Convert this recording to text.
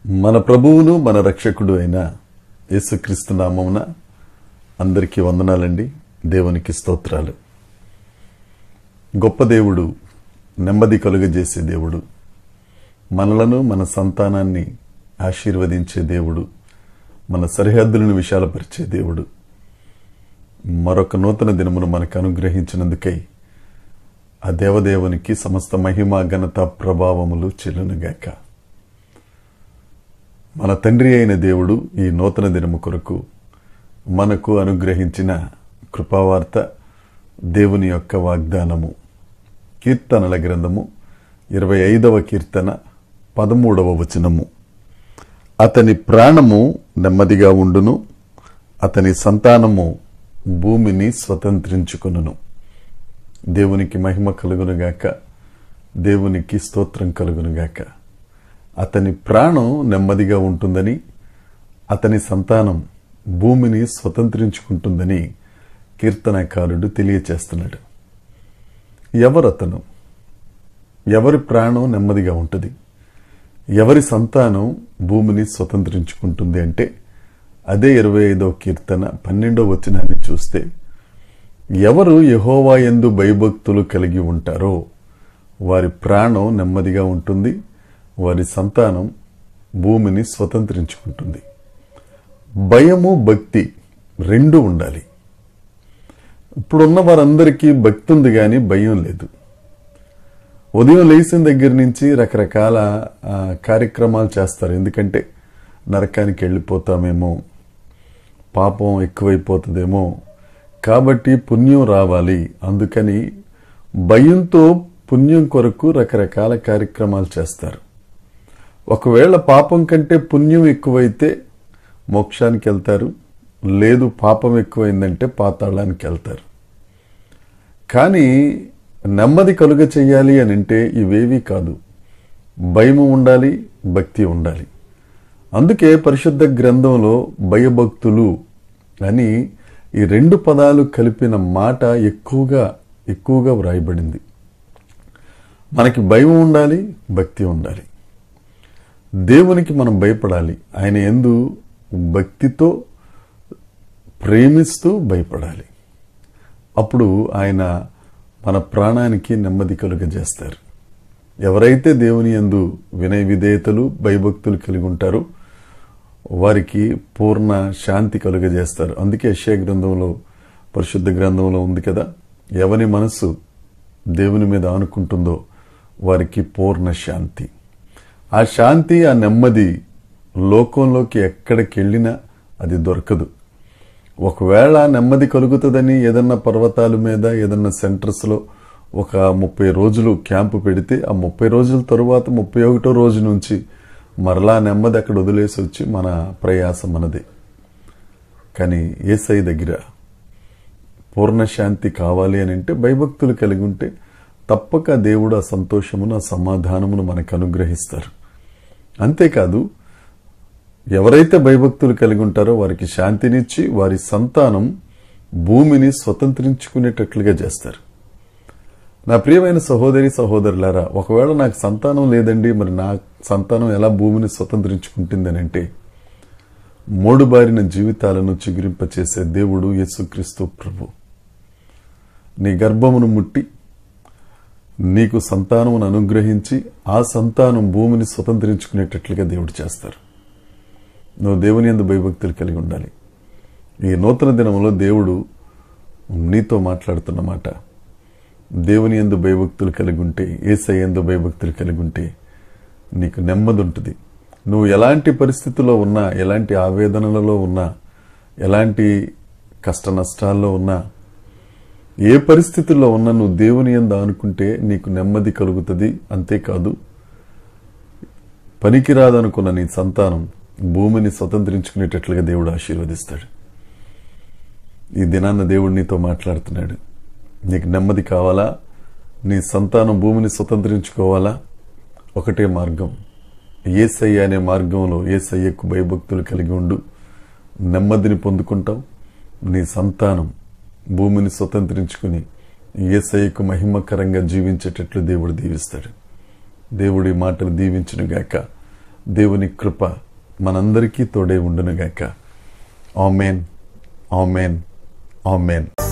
మన ప్రభువును మన రక్షకుడు అయిన యేసుక్రీస్తు నామమున అందరికీ వందనాలండి. దేవునికి స్తోత్రాలు. గొప్ప దేవుడు, నెమ్మది కలుగజేసే దేవుడు, మనలను మన సంతానాన్ని ఆశీర్వదించే దేవుడు, మన సరిహద్దులను విశాలపరిచే దేవుడు మరొక నూతన దినమును మనకు అనుగ్రహించినందుకై ఆ దేవదేవునికి సమస్త మహిమ ఘనత ప్రభావములు చెల్లునుగాక. మన తండ్రి అయిన దేవుడు ఈ నూతన దినము కొరకు మనకు అనుగ్రహించిన కృపావార్త, దేవుని యొక్క వాగ్దానము. కీర్తనల గ్రంథము 25వ కీర్తన 13వ వచనము. అతని ప్రాణము నెమ్మదిగా ఉండును, అతని సంతానము భూమిని స్వతంత్రించుకొనును. దేవునికి మహిమ కలుగునుగాక, దేవునికి స్తోత్రం కలుగునుగాక. అతని ప్రాణం నెమ్మదిగా ఉంటుందని, అతని సంతానం భూమిని స్వతంత్రించుకుంటుందని కీర్తనకారుడు తెలియచేస్తున్నాడు. ఎవరతను? ఎవరి ప్రాణం నెమ్మదిగా ఉంటుంది, ఎవరి సంతానం భూమిని స్వతంత్రించుకుంటుంది అంటే అదే 25వ కీర్తన 12వ వచనాన్ని చూస్తే, ఎవరు యెహోవా యందు భయభక్తులు కలిగి ఉంటారో వారి ప్రాణం నెమ్మదిగా ఉంటుంది, వారి సంతానం భూమిని స్వతంత్రించుకుంటుంది. భయము, భక్తి రెండు ఉండాలి. ఇప్పుడున్న వారందరికీ భక్తి ఉంది కానీ భయం లేదు. ఉదయం లేచిన దగ్గర నుంచి రకరకాల కార్యక్రమాలు చేస్తారు. ఎందుకంటే నరకానికి వెళ్ళిపోతామేమో, పాపం ఎక్కువైపోతుందేమో, కాబట్టి పుణ్యం రావాలి. అందుకని భయంతో పుణ్యం కొరకు రకరకాల కార్యక్రమాలు చేస్తారు. ఒకవేళ పాపం కంటే పుణ్యం ఎక్కువైతే మోక్షానికి వెళ్తారు, లేదు పాపం ఎక్కువైందంటే పాతాళానికి వెళ్తారు. కానీ నెమ్మది కలుగ చెయ్యాలి అని అంటే ఇవేవి కాదు. భయము ఉండాలి, భక్తి ఉండాలి. అందుకే పరిశుద్ధ గ్రంథంలో భయభక్తులు అని ఈ రెండు పదాలు కలిపిన మాట ఎక్కువగా వ్రాయబడింది. మనకి భయం ఉండాలి, భక్తి ఉండాలి. దేవునికి మనం భయపడాలి. ఆయన యందు భక్తితో ప్రేమిస్తూ భయపడాలి. అప్పుడు ఆయన మన ప్రాణానికి నెమ్మది కలుగజేస్తారు. ఎవరైతే దేవుని యందు వినయ విధేయతలు, భయభక్తులు కలిగి ఉంటారో వారికి పూర్ణ శాంతి కలుగజేస్తారు. అందుకే యెషయా గ్రంథంలో, పరిశుద్ధ గ్రంథంలో ఉంది కదా, ఎవరి మనసు దేవుని మీద ఆనుకుంటుందో వారికి పూర్ణ శాంతి. ఆ శాంతి, ఆ నెమ్మది లోకంలోకి ఎక్కడికి వెళ్ళినా అది దొరకదు. ఒకవేళ నెమ్మది కలుగుతుందని ఏదన్నా పర్వతాల మీద, ఏదన్నా సెంటర్స్లో ఒక 30 రోజులు క్యాంపు పెడితే ఆ 30 రోజుల తరువాత 31వ రోజు నుంచి మరలా నెమ్మది అక్కడ వదిలేసి వచ్చి మన ప్రయాసం మనదే. కానీ యేసయ్య దగ్గర పూర్ణ శాంతి కావాలి అని అంటే భయభక్తులు కలిగి ఉంటే తప్పక దేవుడు ఆ సంతోషమును, ఆ సమాధానమును మనకు అనుగ్రహిస్తారు. అంతేకాదు, ఎవరైతే భయభక్తులు కలిగి ఉంటారో వారికి శాంతినిచ్చి వారి సంతానం భూమిని స్వతంత్రించుకునేటట్లుగా చేస్తారు. నా ప్రియమైన సహోదరి సహోదరులారా, ఒకవేళ నాకు సంతానం లేదండి, మరి నా సంతానం ఎలా భూమిని స్వతంత్రించుకుంటుందని అంటే, మోడుబారిన జీవితాలను చిగురింపచేసే దేవుడు యేసుక్రీస్తు ప్రభు నీ గర్భమును ముట్టి నీకు సంతానమును అనుగ్రహించి ఆ సంతానం భూమిని స్వతంత్రించుకునేటట్లుగా దేవుడు చేస్తారు. నువ్వు దేవుని యందు భయభక్తులు కలిగి ఉండాలి. ఈ నూతన దినంలో దేవుడు నీతో మాట్లాడుతున్న మాట, దేవుని యందు భయభక్తులు కలిగి ఉంటే, యేసయ్య యందు భయభక్తులు కలిగి ఉంటే నీకు నెమ్మది ఉంటుంది. నువ్వు ఎలాంటి పరిస్థితుల్లో ఉన్నా, ఎలాంటి ఆవేదనలలో ఉన్నా, ఎలాంటి కష్ట నష్టాల్లో ఉన్నా, ఏ పరిస్థితుల్లో ఉన్నా నువ్వు దేవుని యందు ఆనుకుంటే నీకు నెమ్మది కలుగుతుంది. అంతేకాదు, పనికిరాదనుకున్న నీ సంతానం భూమిని స్వతంత్రించుకునేటట్లుగా దేవుడు ఆశీర్వదిస్తాడు. ఈ దినాన్న దేవుడు నీతో మాట్లాడుతున్నాడు. నీకు నెమ్మది కావాలా? నీ సంతానం భూమిని స్వతంత్రించుకోవాలా? ఒకటే మార్గం, యేసయ్య అనే మార్గంలో యేసయ్యకు భయభక్తులు కలిగి ఉండు, నెమ్మదిని పొందుకుంటావు. నీ సంతానం భూమిని స్వతంత్రించుకుని యేసయ్యకు మహిమకరంగా జీవించేటట్లు దేవుడు దీవిస్తాడు. దేవుడి మాటలు దీవించునుగాక. దేవుని కృప మనందరికీ తోడే ఉండునుగాక. ఆమేన్, ఆమేన్, ఆమేన్.